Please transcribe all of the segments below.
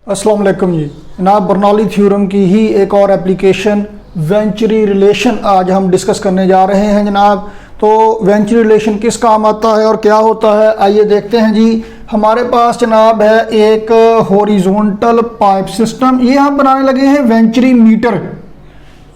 अस्सलाम वालेकुम जी। जनाब बर्नौली थ्योरम की ही एक और एप्लीकेशन वेंचुरी रिलेशन आज हम डिस्कस करने जा रहे हैं जनाब। तो वेंचुरी रिलेशन किस काम आता है और क्या होता है, आइए देखते हैं जी। हमारे पास जनाब है एक हॉरिजॉन्टल पाइप सिस्टम, ये हम बनाने लगे हैं वेंचुरी मीटर।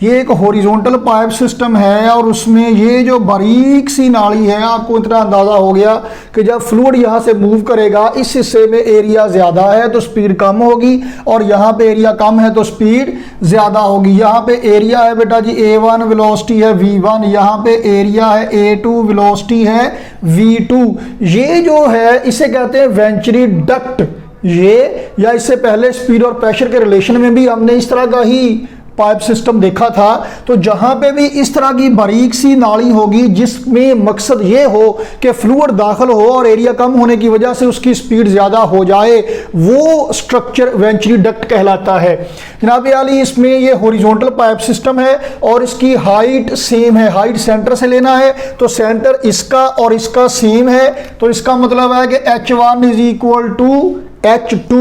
ये एक हॉरिजॉन्टल पाइप सिस्टम है और उसमें ये जो बारीक सी नाली है, आपको इतना अंदाज़ा हो गया कि जब फ्लूइड यहाँ से मूव करेगा इस हिस्से में एरिया ज़्यादा है तो स्पीड कम होगी और यहाँ पे एरिया कम है तो स्पीड ज़्यादा होगी। यहाँ पे एरिया है बेटा जी A1, वेलोसिटी है V1, यहाँ पे एरिया है A2, वेलोसिटी है V2। ये जो है इसे कहते हैं वेंचुरी डक्ट। ये या इससे पहले स्पीड और प्रेशर के रिलेशन में भी हमने इस तरह का ही पाइप सिस्टम देखा था। तो जहां पे भी इस तरह की बारीक सी नाली होगी जिसमें मकसद ये हो कि फ्लूइड दाखिल हो और एरिया कम होने की वजह से उसकी स्पीड ज़्यादा हो जाए, वो स्ट्रक्चर वेंचुरी डक्ट कहलाता है जनाब आली। इसमें ये हॉरिजॉन्टल पाइप सिस्टम है और इसकी हाइट सेम है। हाइट सेंटर से लेना है तो सेंटर इसका और इसका सेम है, तो इसका मतलब है कि H1 = H2।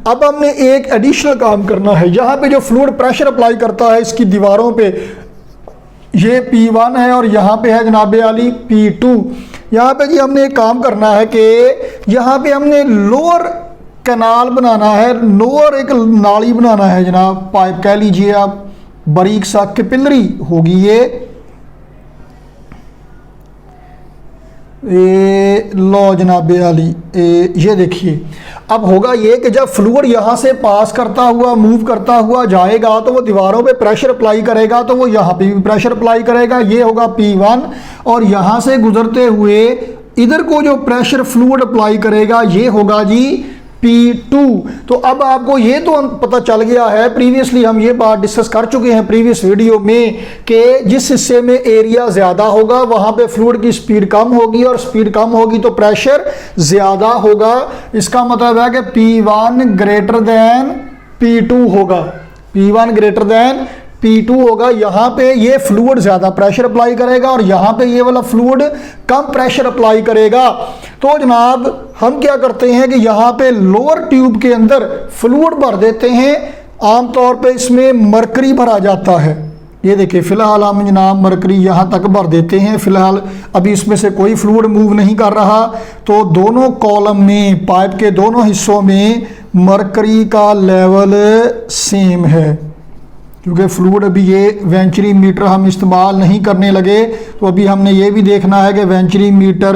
अब हमने एक एडिशनल काम करना है। यहाँ पे जो फ्लूइड प्रेशर अप्लाई करता है इसकी दीवारों पे, ये P1 है और यहाँ पे है जनाब आली P2। यहाँ पे जी हमने एक काम करना है कि यहाँ पे हमने लोअर कैनाल बनाना है, लोअर एक नाली बनाना है जनाब, पाइप कह लीजिए आप, बारीक सा कैपिलरी होगी ये लो जनाब आली। ये देखिए अब होगा ये कि जब फ्लूइड यहाँ से पास करता हुआ मूव करता हुआ जाएगा तो वो दीवारों पे प्रेशर अप्लाई करेगा, तो वो यहाँ पे भी प्रेशर अप्लाई करेगा। ये होगा P1 और यहाँ से गुजरते हुए इधर को जो प्रेशर फ्लूइड अप्लाई करेगा ये होगा जी P2। तो अब आपको ये तो पता चल गया है, प्रीवियसली हम ये बात डिस्कस कर चुके हैं प्रीवियस वीडियो में कि जिस हिस्से में एरिया ज़्यादा होगा वहाँ पे फ्लूइड की स्पीड कम होगी और स्पीड कम होगी तो प्रेशर ज़्यादा होगा। इसका मतलब है कि P1 > P2 होगा, P1 > P2 होगा। यहाँ पे ये फ्लूइड ज़्यादा प्रेशर अप्लाई करेगा और यहाँ पे ये वाला फ्लूइड कम प्रेशर अप्लाई करेगा। तो जनाब हम क्या करते हैं कि यहाँ पे लोअर ट्यूब के अंदर फ्लूइड भर देते हैं। आमतौर पे इसमें मरकरी भरा जाता है। ये देखिए फ़िलहाल हम जनाब मरकरी यहाँ तक भर देते हैं। फ़िलहाल अभी इसमें से कोई फ्लूइड मूव नहीं कर रहा, तो दोनों कॉलम में, पाइप के दोनों हिस्सों में मरकरी का लेवल सेम है। क्योंकि फ्लूइड अभी ये वेंचुरी मीटर हम इस्तेमाल नहीं करने लगे, तो अभी हमने ये भी देखना है कि वेंचुरी मीटर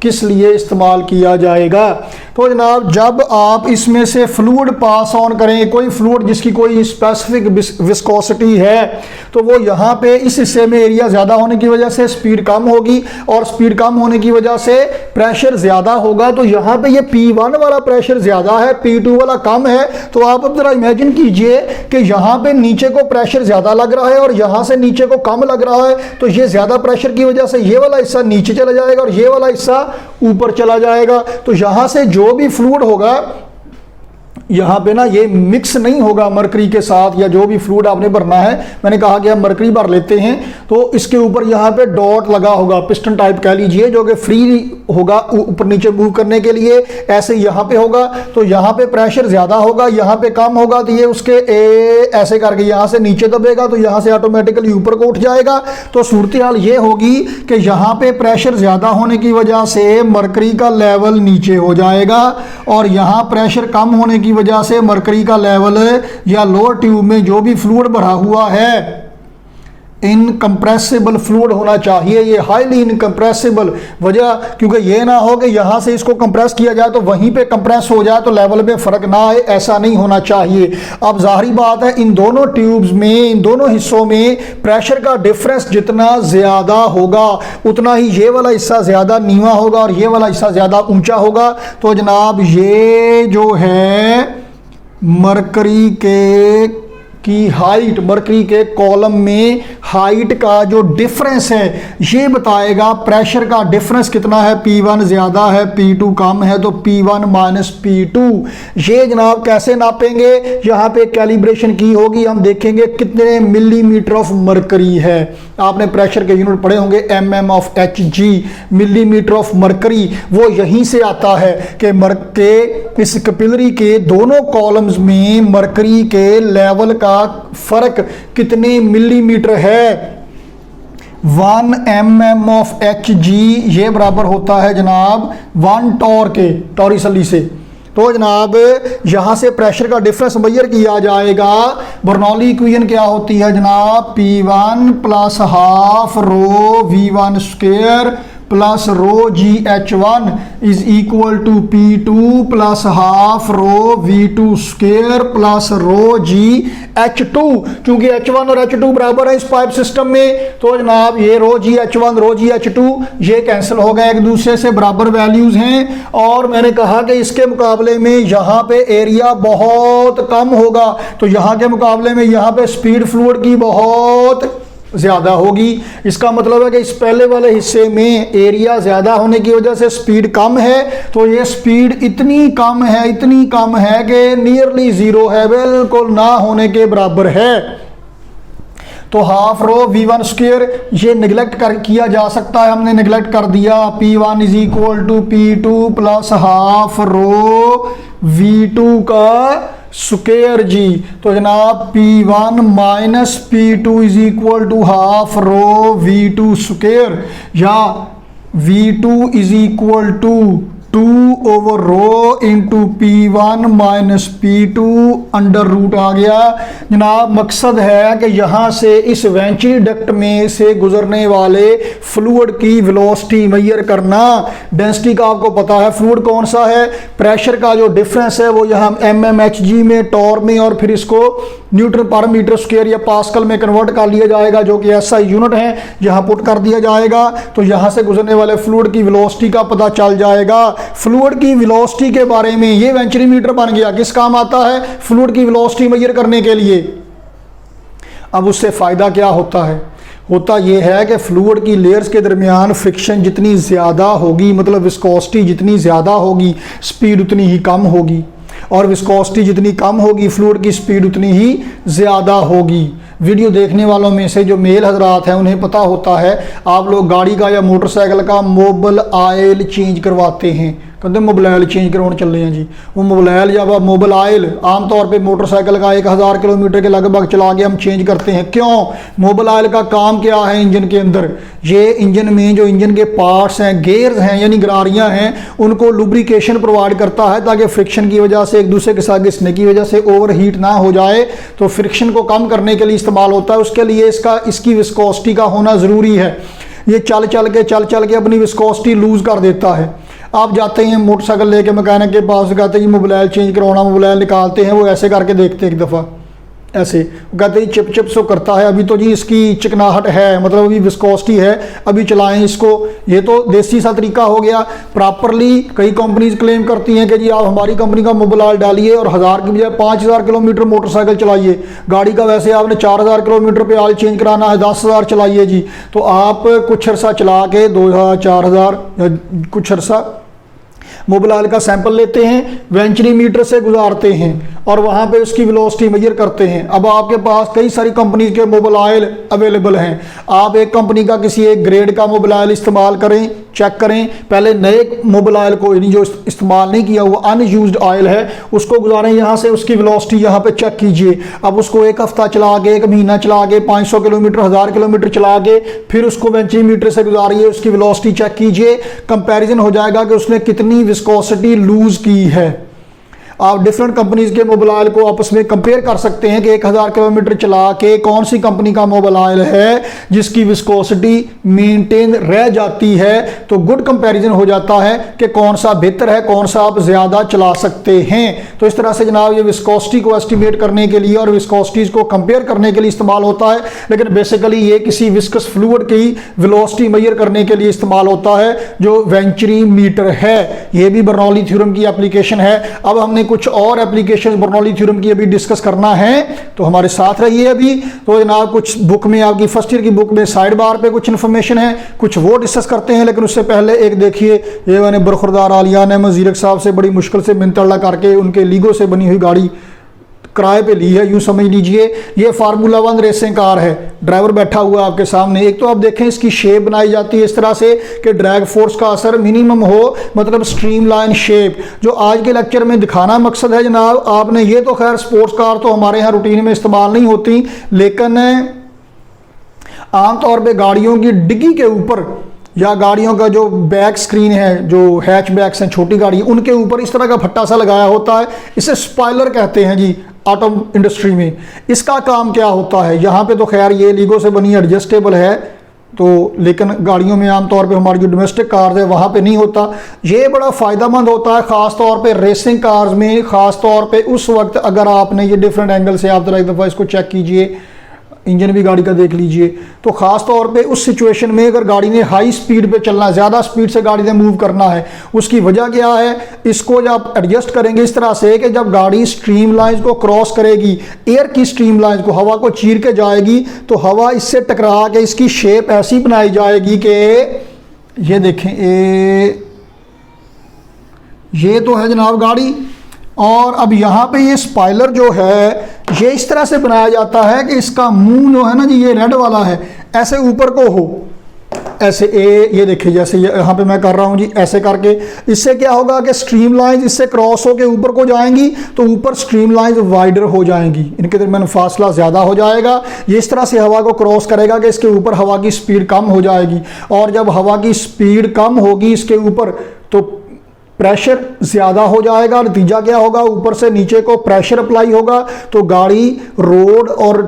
किस लिए इस्तेमाल किया जाएगा। तो जनाब जब आप इसमें से फ्लूइड पास ऑन करें, कोई फ्लूइड जिसकी कोई स्पेसिफिक विस्कोसिटी है, तो वो यहाँ पे इस हिस्से में एरिया ज़्यादा होने की वजह से स्पीड कम होगी और स्पीड कम होने की वजह से प्रेशर ज़्यादा होगा। तो यहाँ पे ये P1 वाला प्रेशर ज़्यादा है, P2 वाला कम है। तो आप अब ज़रा इमेजिन कीजिए कि यहाँ पे नीचे को प्रेशर ज़्यादा लग रहा है और यहाँ से नीचे को कम लग रहा है, तो ये ज़्यादा प्रेशर की वजह से ये वाला हिस्सा नीचे चला जाएगा और ये वाला हिस्सा ऊपर चला जाएगा। तो यहाँ से जो भी फ्लूइड होगा यहाँ पे ना ये मिक्स नहीं होगा मरकरी के साथ, या जो भी फ्लूइड आपने भरना है, मैंने कहा कि हम मरकरी भर लेते हैं, तो इसके ऊपर यहाँ पे डॉट लगा होगा, पिस्टन टाइप कह लीजिए, जो कि फ्री होगा ऊपर नीचे मूव करने के लिए। ऐसे यहाँ पे होगा तो यहाँ पे प्रेशर ज़्यादा होगा, यहाँ पे कम होगा, तो ये उसके ऐसे करके यहाँ से नीचे दबेगा तो यहाँ से ऑटोमेटिकली ऊपर को उठ जाएगा। तो सूरत हाल ये होगी कि यहाँ पे प्रेशर ज़्यादा होने की वजह से मरकरी का लेवल नीचे हो जाएगा और यहाँ प्रेशर कम होने की वजह से मरकरी का लेवल या लोअर ट्यूब में जो भी फ्लूइड भरा हुआ है, इनकम्प्रेसिबल फ्लूइड होना चाहिए, ये हाईली इनकम्प्रेसिबल। वजह क्योंकि ये ना हो कि यहाँ से इसको कंप्रेस किया जाए तो वहीं पे कंप्रेस हो जाए तो लेवल में फ़र्क ना आए, ऐसा नहीं होना चाहिए। अब जाहिर बात है इन दोनों ट्यूब्स में, इन दोनों हिस्सों में प्रेशर का डिफरेंस जितना ज़्यादा होगा उतना ही ये वाला हिस्सा ज़्यादा नीवा होगा और ये वाला हिस्सा ज़्यादा ऊंचा होगा। तो जनाब ये जो है मरकरी की हाइट, मरकरी के कॉलम में हाइट का जो डिफरेंस है ये बताएगा प्रेशर का डिफरेंस कितना है, P1 ज़्यादा है P2 कम है, तो P1 माइनस P2। ये जनाब कैसे नापेंगे, यहाँ पे कैलिब्रेशन की होगी, हम देखेंगे कितने मिलीमीटर ऑफ मरकरी है। आपने प्रेशर के यूनिट पढ़े होंगे mm of Hg, millimetre of mercury. वो यहीं से आता है कि इस कैपिलरी के दोनों कॉलम्स में मरकरी के लेवल का फर्क कितने मिलीमीटर है। 1 mm ऑफ Hg ये बराबर होता है जनाब 1 टॉर के, टॉरिसली से। तो जनाब यहाँ से प्रेशर का डिफरेंस मेजर किया जाएगा। बर्नौली इक्वेशन क्या होती है जनाब, P1 plus half rho V1 square plus rho GH1 is equal to P2 plus half rho V2 square plus rho GH2। क्योंकि H1 और H2 बराबर है इस पाइप सिस्टम में, तो जनाब ये रो GH1 रो GH2 ये कैंसिल हो गए, एक दूसरे से बराबर वैल्यूज हैं। और मैंने कहा कि इसके मुकाबले में यहाँ पे एरिया बहुत कम होगा, तो यहाँ के मुकाबले में यहाँ पे स्पीड फ्लूइड की बहुत ज़्यादा होगी। इसका मतलब है कि इस पहले वाले हिस्से में एरिया ज़्यादा होने की वजह से स्पीड कम है, तो ये स्पीड इतनी कम है कि नियरली ज़ीरो है, बिल्कुल ना होने के बराबर है। तो हाफ रो V1 स्क्वायर ये निगलेक्ट किया जा सकता है, हमने निगलेक्ट कर दिया। P1 is equal to P2 plus half rho V2 का स्क्वायर जी। तो जनाब P1 minus P2 is equal to half rho V2 square, या V2 is equal to 2 over rho into P1 minus P2 under root आ गया। जनाब मकसद है कि यहाँ से इस वेंचुरी डक्ट में से गुजरने वाले फ्लूइड की वेलोसिटी मेजर करना। डेंसिटी का आपको पता है, फ्लूइड कौन सा है, प्रेशर का जो डिफरेंस है वो यहाँ mmHg में, टॉर में, और फिर इसको न्यूटन पर मीटर स्क्वायर या पास्कल में कन्वर्ट कर लिया जाएगा, जो कि SI यूनिट है, यहाँ पुट कर दिया जाएगा। तो यहाँ से गुजरने वाले फ्लूइड की वेलोसिटी का पता चल जाएगा। फ्लूइड की वेलोसिटी के बारे में ये वेंचुरी मीटर बन गया, किस काम आता है, फ्लूइड की वेलोसिटी मेजर करने के लिए। अब उससे फ़ायदा क्या होता है, होता यह है कि फ्लूइड की लेयर्स के दरमियान फ्रिक्शन जितनी ज़्यादा होगी, मतलब विस्कोसिटी जितनी ज़्यादा होगी, स्पीड उतनी ही कम होगी, और विस्कोसिटी जितनी कम होगी फ्लूइड की स्पीड उतनी ही ज़्यादा होगी। वीडियो देखने वालों में से जो मेल हजरात हैं उन्हें पता होता है, आप लोग गाड़ी का या मोटरसाइकिल का मोबिल ऑयल चेंज करवाते हैं, कहते मोबिल ऑयल चेंज करवाने चल रहे हैं जी। वो मोबिल ऑयल या मोबिल ऑयल आमतौर पे मोटरसाइकिल का 1000 किलोमीटर के लगभग चला के हम चेंज करते हैं। क्यों, मोबिल ऑयल का काम क्या है इंजन के अंदर, ये इंजन में जो इंजन के पार्ट्स हैं, गेयर्स हैं यानी गरारियाँ हैं, उनको लुब्रिकेशन प्रोवाइड करता है ताकि फ्रिक्शन की वजह से, एक दूसरे के साथ घिसने की वजह से ओवर हीट ना हो जाए। तो फ्रिक्शन को कम करने के लिए इस्तेमाल होता है, उसके लिए इसकी विस्कोसिटी का होना ज़रूरी है। ये चल चल के अपनी विस्कोसिटी लूज़ कर देता है। आप जाते हैं मोटरसाइकिल लेके मैकेनिक के पास, कहते हैं मोबिल ऑयल चेंज करवाना, मोबिल ऑयल निकालते हैं, वो ऐसे करके देखते हैं एक दफ़ा, ऐसे कहते हैं चिप चिप सो करता है, अभी तो जी इसकी चिकनाहट है, मतलब अभी विस्कोसिटी है, अभी चलाएं इसको। ये तो देसी सा तरीका हो गया। प्रॉपरली कई कंपनीज क्लेम करती हैं कि जी आप हमारी कंपनी का मोबिल ऑयल डालिए और 1000 की बजाय 5000 किलोमीटर मोटरसाइकिल चलाइए। गाड़ी का वैसे आपने 4000 किलोमीटर पे ऑयल चेंज कराना है, 10000 चलाइए जी। तो आप कुछ अर्सा चला के 2000 4000 या कुछ अर्सा मोबिल ऑयल का सैंपल लेते हैं, वेंचुरी मीटर से गुजारते हैं और वहाँ पे उसकी वेलोसिटी मेजर करते हैं। अब आपके पास कई सारी कंपनी के मोबिल ऑयल अवेलेबल हैं, आप एक कंपनी का किसी एक ग्रेड का मोबिल ऑयल इस्तेमाल करें, चेक करें, पहले नए मोबिल ऑयल को जो इस्तेमाल नहीं किया हुआ अनयूज्ड ऑयल है उसको गुजारें यहाँ से, उसकी वेलोसिटी यहाँ पे चेक कीजिए। अब उसको एक हफ्ता चला के, एक महीना चला के, 500 किलोमीटर 1000 किलोमीटर चला के फिर उसको वेंचुरी मीटर से गुजारिए, उसकी वेलोसिटी चेक कीजिए, कंपैरिजन हो जाएगा कि उसने कितनी विस्कोसिटी लूज की है। आप डिफरेंट कंपनीज के मोबिल ऑयल को आपस में कंपेयर कर सकते हैं कि 1000 किलोमीटर चला के कौन सी कंपनी का मोबिल ऑयल है जिसकी विस्कोसिटी मेंटेन रह जाती है, तो गुड कंपैरिजन हो जाता है कि कौन सा बेहतर है, कौन सा आप ज़्यादा चला सकते हैं। तो इस तरह से जनाब ये विस्कोसिटी को एस्टिमेट करने के लिए और विस्कोसिटीज़ को कंपेयर करने के लिए इस्तेमाल होता है, लेकिन बेसिकली ये किसी विस्कस फ्लूइड की वेलोसिटी मेजर करने के लिए इस्तेमाल होता है जो वेंचुरी मीटर है। ये भी बर्नौली थ्योरम की एप्लीकेशन है। अब हमने कुछ और एप्लीकेशन बर्नौली थ्योरम की अभी डिस्कस करना है तो हमारे साथ रहिए अभी। तो जनाब कुछ बुक में, आपकी फर्स्ट ईयर की बुक में साइड बार पे कुछ इन्फॉर्मेशन है, कुछ वो डिस्कस करते हैं। लेकिन उससे पहले एक देखिए, ये मैंने बरखुरदार आलियान अहमद ज़ीरक साहब से बड़ी मुश्किल से मिनतल्ला करके उनके लीगो से बनी हुई गाड़ी किराए पे ली है, यूं समझ लीजिए। ये फार्मूला 1 रेसिंग कार है, ड्राइवर बैठा हुआ है आपके सामने। एक तो आप देखें इसकी शेप बनाई जाती है इस तरह से कि ड्रैग फोर्स का असर मिनिमम हो, मतलब स्ट्रीमलाइन शेप। जो आज के लेक्चर में दिखाना मकसद है जनाब आपने, ये तो खैर स्पोर्ट्स कार तो हमारे यहाँ रूटीन में इस्तेमाल नहीं होती, लेकिन आमतौर पर गाड़ियों की डिग्गी के ऊपर या गाड़ियों का जो बैक स्क्रीन है, जो हैचबैक्स हैं, छोटी गाड़ी, उनके ऊपर इस तरह का फट्टा सा लगाया होता है। इसे स्पॉइलर कहते हैं जी ऑटो इंडस्ट्री में। इसका काम क्या होता है, यहाँ पे तो खैर ये लीगो से बनी एडजस्टेबल है तो, लेकिन गाड़ियों में आमतौर पे हमारी जो डोमेस्टिक कार्स है वहाँ पे नहीं होता। ये बड़ा फ़ायदेमंद होता है ख़ास तौर पे रेसिंग कार्स में, ख़ास तौर पे उस वक्त अगर आपने ये डिफरेंट एंगल से आप ज़रा एक दफ़ा इसको चेक कीजिए, इंजन भी गाड़ी का देख लीजिए। तो ख़ास तौर पे उस सिचुएशन में अगर गाड़ी ने हाई स्पीड पे चलना है, ज़्यादा स्पीड से गाड़ी ने मूव करना है, उसकी वजह क्या है, इसको जब एडजस्ट करेंगे इस तरह से कि जब गाड़ी स्ट्रीम लाइंस को क्रॉस करेगी, एयर की स्ट्रीम लाइंस को, हवा को चीर के जाएगी, तो हवा इससे टकरा के इसकी शेप ऐसी बनाई जाएगी कि ये देखें, ये तो है जनाब गाड़ी। और अब यहाँ पे ये स्पॉइलर जो है ये इस तरह से बनाया जाता है कि इसका मुंह जो है ना जी, ये रेड वाला है, ऐसे ऊपर को हो, ऐसे ये देखिए जैसे यहाँ पे मैं कर रहा हूँ जी, ऐसे करके। इससे क्या होगा कि स्ट्रीम लाइंस इससे क्रॉस होकर ऊपर को जाएंगी तो ऊपर स्ट्रीम लाइंस वाइडर हो जाएंगी, इनके दरमियान फासला ज़्यादा हो जाएगा। ये इस तरह से हवा को क्रॉस करेगा कि इसके ऊपर हवा की स्पीड कम हो जाएगी, और जब हवा की स्पीड कम होगी इसके ऊपर तो प्रेशर ज़्यादा हो जाएगा। नतीजा क्या होगा, ऊपर से नीचे को प्रेशर अप्लाई होगा तो गाड़ी रोड और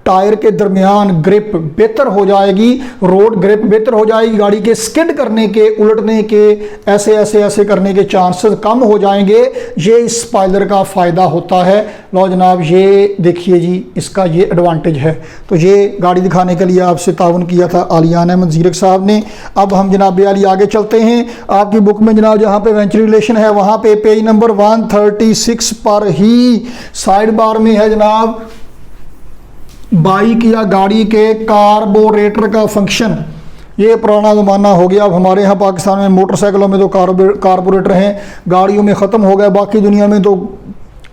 टायर के दरमियान ग्रिप बेहतर हो जाएगी, रोड ग्रिप बेहतर हो जाएगी, गाड़ी के स्किड करने के, उलटने के, ऐसे ऐसे ऐसे करने के चांसेस कम हो जाएंगे। ये इस स्पॉइलर का फ़ायदा होता है। लो जनाब ये देखिए जी, इसका ये एडवांटेज है। तो ये गाड़ी दिखाने के लिए आपसे ताउन किया था आलियान अहमद ज़ीरक साहब ने। अब हम जनाब अली आगे चलते हैं। आपकी बुक में जनाब जहाँ पे वेंचर रिलेशन है वहाँ पे पेज नंबर 136 पर ही साइड बार में है जनाब बाइक या गाड़ी के कार्बोरेटर का फंक्शन। ये पुराना ज़माना हो गया, अब हमारे यहाँ पाकिस्तान में मोटरसाइकिलों में तो कार्बोरेटर हैं, गाड़ियों में ख़त्म हो गए, बाकी दुनिया में तो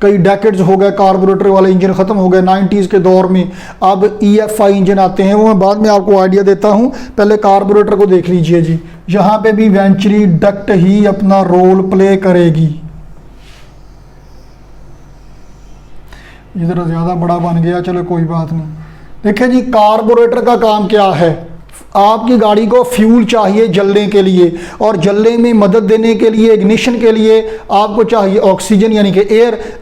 कई डेकेड्स हो गए कार्बोरेटर वाले इंजन ख़त्म हो गए। 90s के दौर में अब EFI इंजन आते हैं, वो मैं बाद में आपको आइडिया देता हूँ, पहले कार्बोरेटर को देख लीजिए जी। यहाँ पे भी वेंचुरी डक्ट ही अपना रोल प्ले करेगी। ये ज़रा ज़्यादा बड़ा बन गया, चलो कोई बात नहीं। देखिए जी कार्बोरेटर का काम क्या है, आपकी गाड़ी को फ्यूल चाहिए जलने के लिए, और जलने में मदद देने के लिए, इग्निशन के लिए आपको चाहिए ऑक्सीजन यानी कि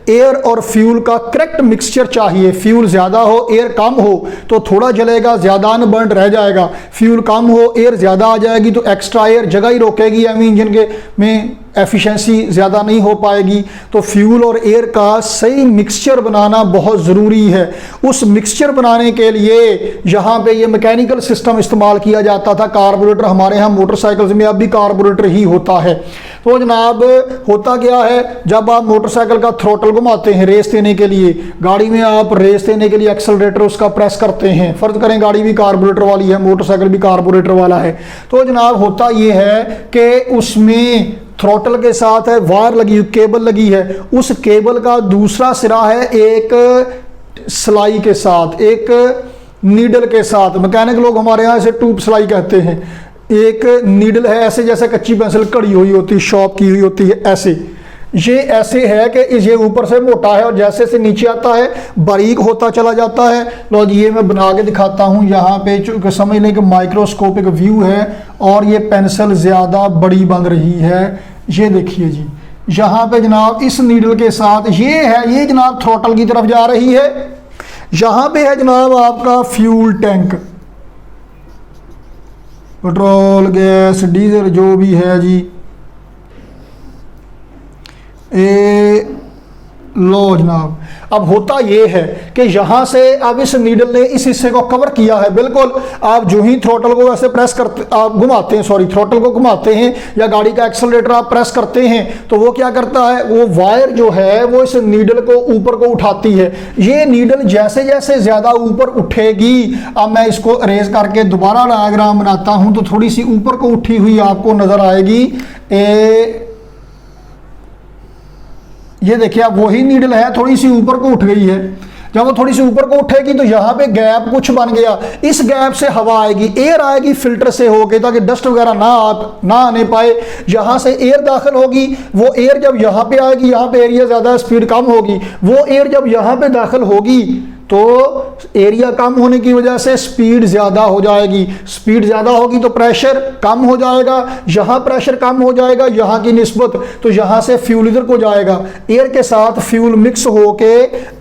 एयर और फ्यूल का करेक्ट मिक्सचर चाहिए। फ्यूल ज़्यादा हो, एयर कम हो तो थोड़ा जलेगा, ज़्यादा अनबर्न्ड रह जाएगा। फ्यूल कम हो, एयर ज़्यादा आ जाएगी तो एक्स्ट्रा एयर जगह ही रोकेगी, यानी इंजन के में एफिशिएंसी ज़्यादा नहीं हो पाएगी। तो फ्यूल और एयर का सही मिक्सचर बनाना बहुत ज़रूरी है। उस मिक्सचर बनाने के लिए यहाँ पे ये मैकेनिकल सिस्टम इस्तेमाल किया जाता था। कार्बोरेटर हमारे यहाँ मोटरसाइकिल्स में अब भी कार्बोरेटर ही होता है। तो जनाब होता क्या है, जब आप मोटरसाइकिल का थ्रोटल घुमाते हैं रेस देने के लिए, गाड़ी में आप रेस देने के लिए एक्सेलरेटर उसका प्रेस करते हैं, फ़र्ज़ करें गाड़ी भी कार्बोरेटर वाली है, मोटरसाइकिल भी कार्बोरेटर वाला है, तो जनाब होता ये है कि उसमें थ्रोटल के साथ है वायर लगी, केबल लगी है, उस केबल का दूसरा सिरा है एक सिलाई के साथ, एक नीडल के साथ। मैकेनिक लोग हमारे यहाँ इसे ट्यूब सिलाई कहते हैं। एक नीडल है ऐसे जैसे कच्ची पेंसिल कड़ी हुई होती है, शॉर्प की हुई होती है, ऐसे ये ऐसे है कि ये ऊपर से मोटा है और जैसे से नीचे आता है बारीक होता चला जाता है। लो जी ये मैं बना के दिखाता हूँ। यहाँ पे समझ लें कि माइक्रोस्कोपिक व्यू है और ये पेंसिल ज़्यादा बड़ी बन रही है। ये देखिए जी, यहाँ पे जनाब इस नीडल के साथ ये है, ये जनाब थ्रोटल की तरफ जा रही है। यहाँ पे है जनाब आपका fuel tank, petrol, gas, diesel जो भी है जी, लो जनाब, अब होता ये है कि यहाँ से अब इस नीडल ने इस हिस्से को कवर किया है बिल्कुल। आप जो ही थ्रोटल को ऐसे प्रेस करते, आप घुमाते हैं, सॉरी थ्रोटल को घुमाते हैं या गाड़ी का एक्सेलरेटर आप प्रेस करते हैं तो वो क्या करता है, वो वायर जो है वो इस नीडल को ऊपर को उठाती है। ये नीडल जैसे जैसे ज़्यादा ऊपर उठेगी, अब मैं इसको अरेज करके दोबारा डायग्राम बनाता हूँ तो थोड़ी सी ऊपर को उठी हुई आपको नज़र आएगी। ये देखिए अब वही नीडल है, थोड़ी सी ऊपर को उठ गई है। जब वो थोड़ी सी ऊपर को उठेगी तो यहाँ पे गैप कुछ बन गया, इस गैप से हवा आएगी, एयर आएगी फिल्टर से होके ताकि डस्ट वगैरह ना आने पाए। यहाँ से एयर दाखिल होगी, वो एयर जब यहाँ पे आएगी, यहाँ पे एरिया ज़्यादा स्पीड कम होगी, वो एयर जब यहाँ पे दाखिल होगी तो एरिया कम होने की वजह से स्पीड ज़्यादा हो जाएगी। स्पीड ज़्यादा होगी तो प्रेशर कम हो जाएगा, यहाँ प्रेशर कम हो जाएगा यहाँ की निस्बत, तो यहाँ से फ्यूल इधर को जाएगा, एयर के साथ फ्यूल मिक्स होके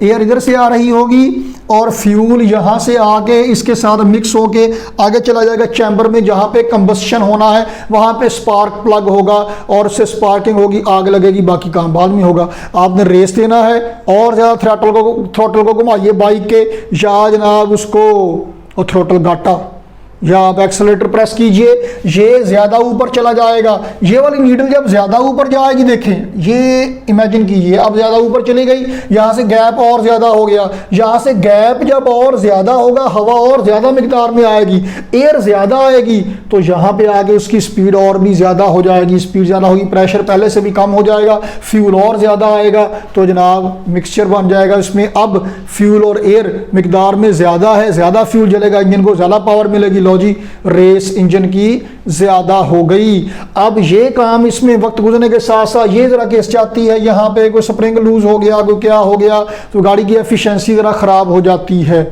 एयर इधर से आ रही होगी और फ्यूल यहाँ से आके इसके साथ मिक्स होके आगे चला जाएगा चैम्बर में, जहाँ पे कंबस्शन होना है वहाँ पे स्पार्क प्लग होगा और उससे स्पार्किंग होगी, आग लगेगी, बाकी काम बाद में होगा। आपने रेस देना है और ज़्यादा थ्रोटल को घुमाइए बाइक के, या जनाब उसको थ्रोटल गाटा या आप एक्सेलेरेटर प्रेस कीजिए, ये ज़्यादा ऊपर चला जाएगा। ये वाली नीडल जब ज़्यादा ऊपर जाएगी, देखें ये इमेजिन कीजिए अब ज़्यादा ऊपर चली गई, यहाँ से गैप और ज़्यादा हो गया, यहाँ से गैप जब और ज़्यादा होगा हवा और ज़्यादा मिकदार में आएगी, एयर ज़्यादा आएगी तो यहाँ पे आगे उसकी स्पीड और भी ज़्यादा हो जाएगी। स्पीड ज़्यादा होगी, प्रेशर पहले से भी कम हो जाएगा, फ्यूल और ज़्यादा आएगा तो जनाब मिक्सचर बन जाएगा। इसमें अब फ्यूल और एयर मिकदार में ज़्यादा है, ज़्यादा फ्यूल जलेगा, इंजन को ज़्यादा पावर मिलेगी, जी रेस इंजन की ज्यादा हो गई। अब ये काम इसमें वक्त गुजरने के साथ साथ ये जरा केस जाती है, यहाँ पे कोई स्प्रिंग लूज हो गया, कोई क्या हो गया तो गाड़ी की एफिशिएंसी जरा खराब हो जाती है।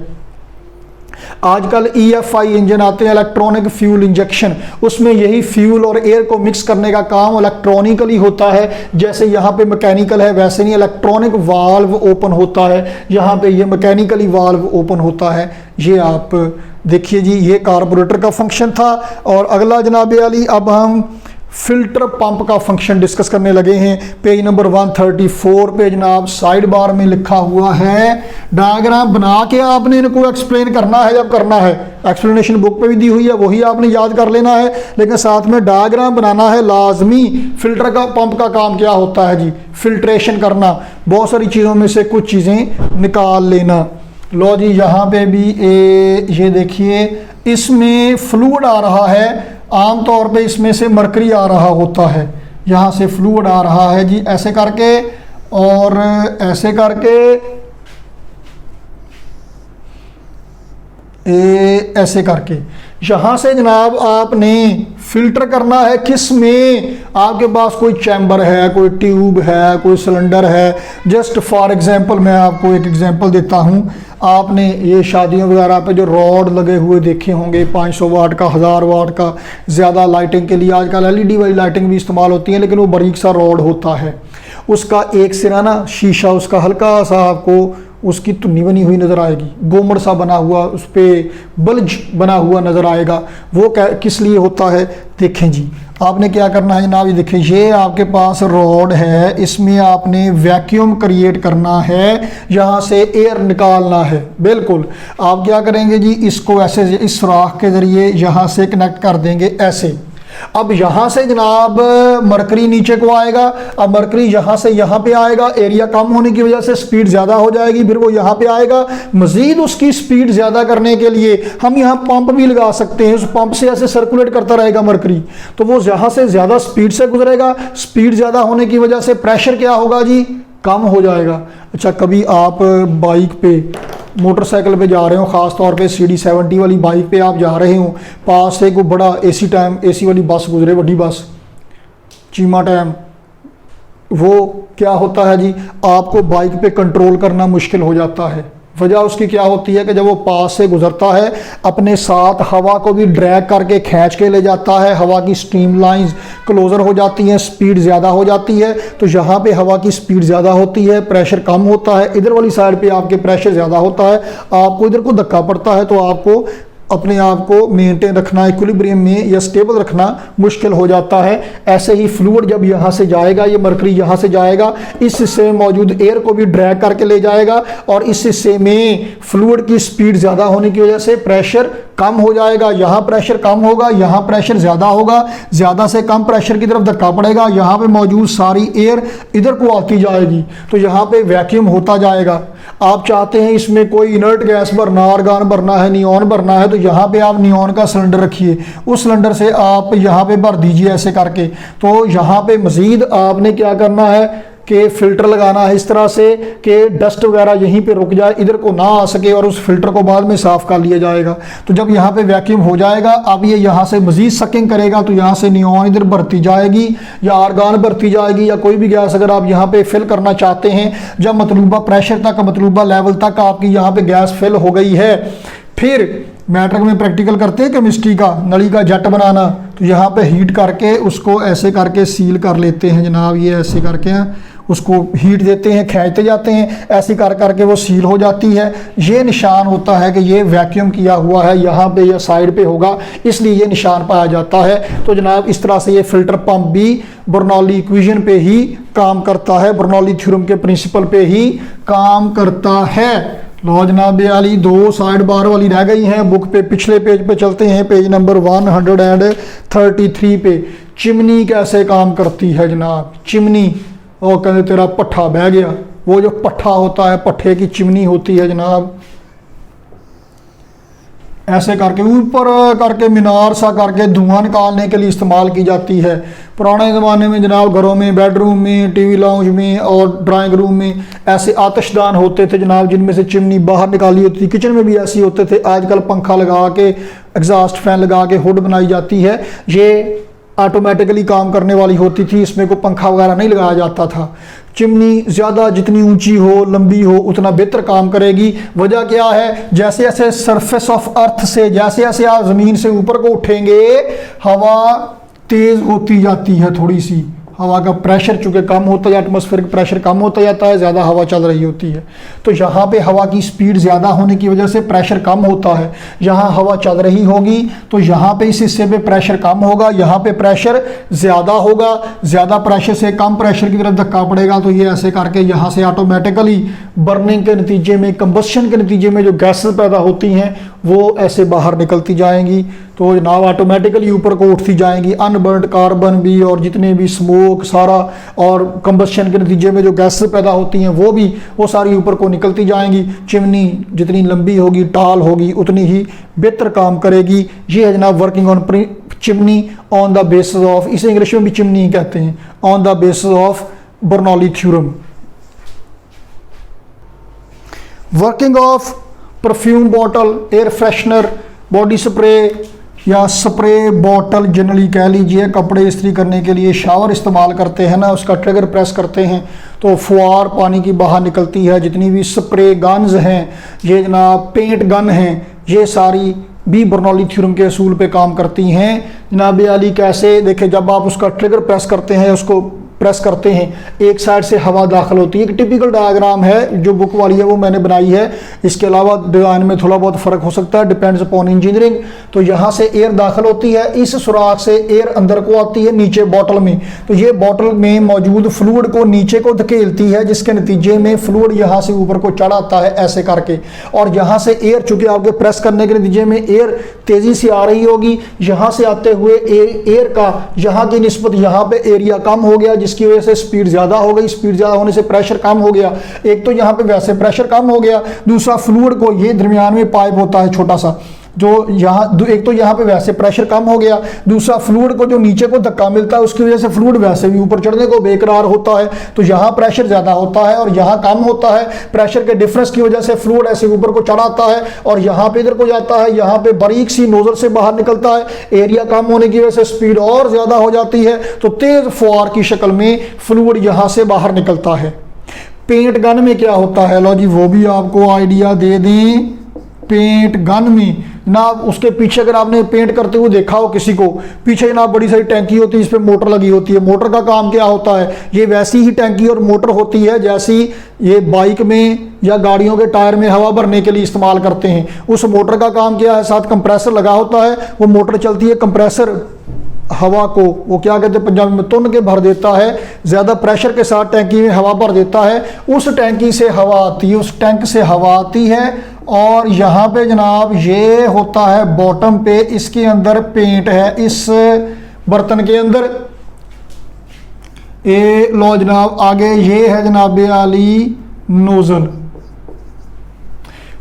आजकल EFI इंजन आते हैं, इलेक्ट्रॉनिक फ्यूल इंजेक्शन, उसमें यही फ्यूल और एयर को मिक्स करने का काम इलेक्ट्रॉनिकली होता है। जैसे यहाँ पे मैकेनिकल है वैसे नहीं, इलेक्ट्रॉनिक वाल्व ओपन होता है, यहाँ पे ये मैकेनिकली वाल्व ओपन होता है। ये आप देखिए जी, ये कार्बोरेटर का फंक्शन था। और अगला जनाब अली अब हम फिल्टर पंप का फंक्शन डिस्कस करने लगे हैं। पेज नंबर 134 पे जनाब साइड बार में लिखा हुआ है, डायग्राम बना के आपने इनको एक्सप्लेन करना है। जब करना है एक्सप्लेनेशन बुक पे भी दी हुई है, वही आपने याद कर लेना है, लेकिन साथ में डायग्राम बनाना है लाजमी। फिल्टर का पंप का काम क्या होता है जी, फिल्ट्रेशन करना, बहुत सारी चीज़ों में से कुछ चीज़ें निकाल लेना। लो जी, यहाँ पे भी ये देखिए इसमें फ्लूइड आ रहा है, आम तौर पे इसमें से मरकरी आ रहा होता है, यहाँ से फ्लूइड आ रहा है जी, ऐसे करके और ऐसे करके ऐसे करके यहाँ से जनाब आपने फिल्टर करना है। किस में, आपके पास कोई चैम्बर है, कोई ट्यूब है, कोई सिलेंडर है। जस्ट फॉर एग्जांपल मैं आपको एक एग्जांपल देता हूँ। आपने ये शादियों वगैरह पे जो रॉड लगे हुए देखे होंगे, 500 वाट का, 1000 वाट का, ज़्यादा लाइटिंग के लिए आजकल LED वाली लाइटिंग भी इस्तेमाल होती है, लेकिन वो बारीक सा रॉड होता है, उसका एक सिरा ना शीशा, उसका हल्का सा आपको उसकी तुन्नी बनी हुई नज़र आएगी, गोमड़ सा बना हुआ, उस पर बल्ज बना हुआ नज़र आएगा। वो किस लिए होता है, देखें जी, आपने क्या करना है जनाब, ये देखें, ये आपके पास रॉड है, इसमें आपने वैक्यूम क्रिएट करना है, यहाँ से एयर निकालना है। बिल्कुल, आप क्या करेंगे जी, इसको ऐसे इस सुराख के ज़रिए यहाँ से कनेक्ट कर देंगे ऐसे। अब यहाँ से जनाब मरकरी नीचे को आएगा, अब मरकरी यहाँ से यहाँ पे आएगा, एरिया कम होने की वजह से स्पीड ज़्यादा हो जाएगी, फिर वो यहाँ पे आएगा। मज़ीद उसकी स्पीड ज़्यादा करने के लिए हम यहाँ पंप भी लगा सकते हैं, उस पंप से ऐसे सर्कुलेट करता रहेगा मरकरी, तो वो यहाँ से ज़्यादा स्पीड से गुजरेगा। स्पीड ज़्यादा होने की वजह से प्रेशर क्या होगा जी, कम हो जाएगा। अच्छा, कभी आप बाइक पे, मोटरसाइकिल पे जा रहे हो, ख़ास तौर पे CD 70 वाली बाइक पे आप जा रहे हो, पास से कोई बड़ा AC वाली बस गुजरे, बड़ी बस, चीमा टाइम, वो क्या होता है जी, आपको बाइक पे कंट्रोल करना मुश्किल हो जाता है। वजह उसकी क्या होती है कि जब वो पास से गुजरता है अपने साथ हवा को भी ड्रैग करके खींच के ले जाता है, हवा की स्ट्रीम लाइंस क्लोज़र हो जाती हैं, स्पीड ज़्यादा हो जाती है, तो यहाँ पे हवा की स्पीड ज़्यादा होती है, प्रेशर कम होता है, इधर वाली साइड पे आपके प्रेशर ज़्यादा होता है, आपको इधर को धक्का पड़ता है तो आपको अपने आप को मेंटेन रखना, इक्विलिब्रियम में या स्टेबल रखना मुश्किल हो जाता है। ऐसे ही फ्लूइड जब यहाँ से जाएगा, ये मरकरी यहाँ से जाएगा, इस हिस्से में मौजूद एयर को भी ड्रैग करके ले जाएगा और इस हिस्से में फ्लूइड की स्पीड ज़्यादा होने की वजह से प्रेशर कम हो जाएगा। यहाँ प्रेशर कम होगा, यहाँ प्रेशर ज़्यादा होगा, ज़्यादा से कम प्रेशर की तरफ धक्का पड़ेगा, यहाँ पे मौजूद सारी एयर इधर को आती जाएगी, तो यहाँ पे वैक्यूम होता जाएगा। आप चाहते हैं इसमें कोई इनर्ट गैस भरना, आर्गन भरना है, नियॉन भरना है, तो यहाँ पे आप नियॉन का सिलेंडर रखिए, उस सिलेंडर से आप यहाँ पे भर दीजिए ऐसे करके। तो यहाँ पे मज़ीद आपने क्या करना है कि फ़िल्टर लगाना है इस तरह से कि डस्ट वगैरह यहीं पे रुक जाए, इधर को ना आ सके, और उस फिल्टर को बाद में साफ़ कर लिया जाएगा। तो जब यहाँ पे वैक्यूम हो जाएगा, अब ये यहाँ से मज़ीद सकिंग करेगा, तो यहाँ से नियॉन इधर भरती जाएगी या आर्गन भरती जाएगी या कोई भी गैस अगर आप यहाँ पे फिल करना चाहते हैं। जब मतलूबा प्रेशर तक, मतलूबा लेवल तक आपकी यहाँ पे गैस फिल हो गई है, फिर मैट्रिक में प्रैक्टिकल करते हैं केमिस्ट्री का, नली का जट बनाना, तो यहाँ पे हीट करके उसको ऐसे करके सील कर लेते हैं जनाब। ये ऐसे करके उसको हीट देते हैं, खींचते जाते हैं, ऐसे कर करके वो सील हो जाती है। ये निशान होता है कि ये वैक्यूम किया हुआ है, यहाँ पे या साइड पे होगा, इसलिए ये निशान पाया जाता है। तो जनाब इस तरह से ये फ़िल्टर पंप भी बर्नौली इक्वेशन पे ही काम करता है, बर्नौली थ्योरम के प्रिंसिपल पे ही काम करता है। लो जनाब वाली 2 साइड बार वाली रह गई हैं बुक पे। पिछले पेज पे चलते हैं, पेज नंबर 133 पे। चिमनी कैसे काम करती है जनाब? चिमनी, वो कहते तेरा पट्ठा बह गया, वो जो पट्ठा होता है, पट्ठे की चिमनी होती है जनाब, ऐसे करके ऊपर करके मीनार सा करके धुआं निकालने के लिए इस्तेमाल की जाती है। पुराने ज़माने में जनाब घरों में, बेडरूम में, टीवी लाउंज में और ड्राइंग रूम में ऐसे आतिशदान होते थे जनाब, जिनमें से चिमनी बाहर निकाली होती थी। किचन में भी ऐसे होते थे। आजकल पंखा लगा के, एग्जॉस्ट फैन लगा के हुड बनाई जाती है, ये ऑटोमेटिकली काम करने वाली होती थी, इसमें कोई पंखा वगैरह नहीं लगाया जाता था। चिमनी ज़्यादा जितनी ऊंची हो, लंबी हो, उतना बेहतर काम करेगी। वजह क्या है? जैसे जैसे सरफेस ऑफ अर्थ से, जैसे जैसे आप ज़मीन से ऊपर को उठेंगे, हवा तेज़ होती जाती है थोड़ी सी, हवा का प्रेशर चूँकि कम होता है, एटमॉस्फेरिक प्रेशर कम होता जाता है, ज़्यादा हवा चल रही होती है। तो यहाँ पे हवा की स्पीड ज़्यादा होने की वजह से प्रेशर कम होता है। यहाँ हवा चल रही होगी तो यहाँ पे इस हिस्से पे प्रेशर कम होगा, यहाँ पे प्रेशर ज़्यादा होगा। ज़्यादा प्रेशर से कम प्रेशर की तरफ धक्का पड़ेगा, तो ये ऐसे करके यहाँ से ऑटोमेटिकली बर्निंग के नतीजे में, कंबस्शन के नतीजे में जो गैसेस पैदा होती हैं वो ऐसे बाहर निकलती जाएंगी। तो जनाब ऑटोमेटिकली ऊपर को उठती जाएंगी। अनबर्न्ड कार्बन भी और जितने भी स्मोक सारा और कंबस्शन के नतीजे में जो गैसेस पैदा होती हैं वो सारी ऊपर को निकलती जाएंगी। चिमनी जितनी लंबी होगी, टाल होगी, उतनी ही बेहतर काम करेगी। ये है जनाब working on chimney on the basis of, इसे इंग्लिश में भी चिमनी कहते हैं, on the basis of Bernoulli theorem. Working of perfume bottle, air freshener, body spray या स्प्रे बॉटल जनरली कह लीजिए। कपड़े इस्त्री करने के लिए शावर इस्तेमाल करते हैं ना, उसका ट्रिगर प्रेस करते हैं तो फुआर पानी की बाहर निकलती है। जितनी भी स्प्रे गन्स हैं, ये जनाब पेंट गन हैं, ये सारी भी बर्नौली थ्योरम के असूल पे काम करती हैं। जनाब आली कैसे देखें, जब आप उसका ट्रिगर प्रेस करते हैं, उसको प्रेस करते हैं, एक साइड से हवा दाखिल होती है। एक टिपिकल डायग्राम है जो बुक वाली है वो मैंने बनाई है। इसके अलावा डिज़ाइन में थोड़ा बहुत फ़र्क हो सकता है, डिपेंड्स अपॉन इंजीनियरिंग। तो यहाँ से एयर दाखिल होती है, इस सुराख से एयर अंदर को आती है नीचे बॉटल में। तो ये बॉटल में मौजूद फ्लूइड को नीचे को धकेलती है, जिसके नतीजे में फ्लूइड यहाँ से ऊपर को चढ़ाता है ऐसे करके। और यहाँ से एयर चूँकि आपके प्रेस करने के नतीजे में एयर तेज़ी से आ रही होगी, यहाँ से आते हुए एयर का यहाँ की निस्बत यहाँ पे एरिया कम हो गया, जिसकी वजह से स्पीड ज़्यादा हो गई। स्पीड ज़्यादा होने से प्रेशर कम हो गया। एक तो यहाँ पे वैसे प्रेशर कम हो गया, दूसरा फ्लूइड को, ये दरमियान में पाइप होता है छोटा सा, जो यहाँ एक तो यहाँ पे वैसे प्रेशर कम हो गया, दूसरा फ्लूइड को जो नीचे को धक्का मिलता है उसकी वजह से फ्लूइड वैसे भी ऊपर चढ़ने को बेकरार होता है। तो यहाँ प्रेशर ज़्यादा होता है और यहाँ कम होता है। प्रेशर के डिफरेंस की वजह से फ्लूइड ऐसे ऊपर को चढ़ाता है और यहाँ पे इधर को जाता है। यहाँ पे बारीक सी नोजल से बाहर निकलता है। एरिया कम होने की वजह से स्पीड और ज़्यादा हो जाती है, तो तेज़ फुआर की शक्ल में फ्लूइड यहाँ से बाहर निकलता है। पेंट गन में क्या होता है, लो जी वो भी आपको आइडिया दे दें। पेंट गन में जनाब उसके पीछे अगर आपने पेंट करते हुए देखा हो किसी को, पीछे जनाब बड़ी सारी टैंकी होती है, इस पर मोटर लगी होती है। मोटर का काम क्या होता है, ये वैसी ही टैंकी और मोटर होती है जैसी ये बाइक में या गाड़ियों के टायर में हवा भरने के लिए इस्तेमाल करते हैं। उस मोटर का काम क्या है, साथ कंप्रेसर लगा होता है, वो मोटर चलती है, कंप्रेसर हवा को वो क्या कहते हैं पंजाबी में तुन के भर देता है, ज़्यादा प्रेशर के साथ टैंकी में हवा भर देता है, उस टैंकी से हवा आती है, उस टैंक से हवा आती है। और यहाँ पे जनाब ये होता है बॉटम पे, इसके अंदर पेंट है, इस बर्तन के अंदर। ए लो जनाब आगे ये है जनाब आली नोजल।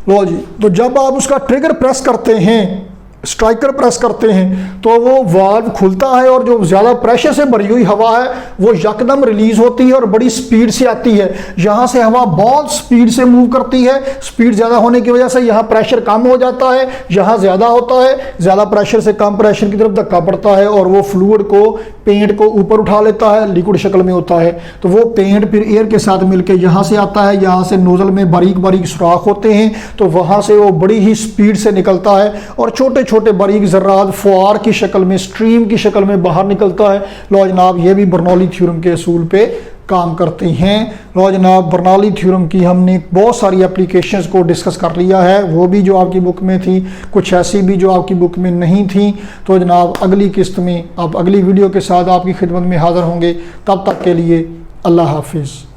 लो जी, तो जब आप उसका ट्रिगर प्रेस करते हैं, स्ट्राइकर प्रेस करते हैं, तो वो वाल्व खुलता है और जो ज़्यादा प्रेशर से भरी हुई हवा है वो यकदम रिलीज होती है और बड़ी स्पीड से आती है। यहाँ से हवा बहुत स्पीड से मूव करती है, स्पीड ज़्यादा होने की वजह से यहाँ प्रेशर कम हो जाता है, यहाँ ज़्यादा होता है, ज़्यादा प्रेशर से कम प्रेशर की तरफ धक्का पड़ता है और वो फ्लूइड को, पेंट को ऊपर उठा लेता है, लिक्विड शक्ल में होता है। तो वो पेंट फिर एयर के साथ मिलकर यहाँ से आता है, यहाँ से नोजल में बारीक बारीक सुराख होते हैं, तो वहाँ से वो बड़ी ही स्पीड से निकलता है और छोटे छोटे बारीक ज़र्रात फुआर की शक्ल में, स्ट्रीम की शक्ल में बाहर निकलता है। लो जनाब ये भी बर्नौली थ्योरम के असूल पे काम करते हैं। लो जनाब बर्नौली थ्योरम की हमने बहुत सारी एप्लीकेशंस को डिस्कस कर लिया है, वो भी जो आपकी बुक में थी, कुछ ऐसी भी जो आपकी बुक में नहीं थी। तो जनाब अगली किस्त में आप अगली वीडियो के साथ आपकी खिदमत में हाज़िर होंगे, तब तक के लिए अल्लाह हाफिज़।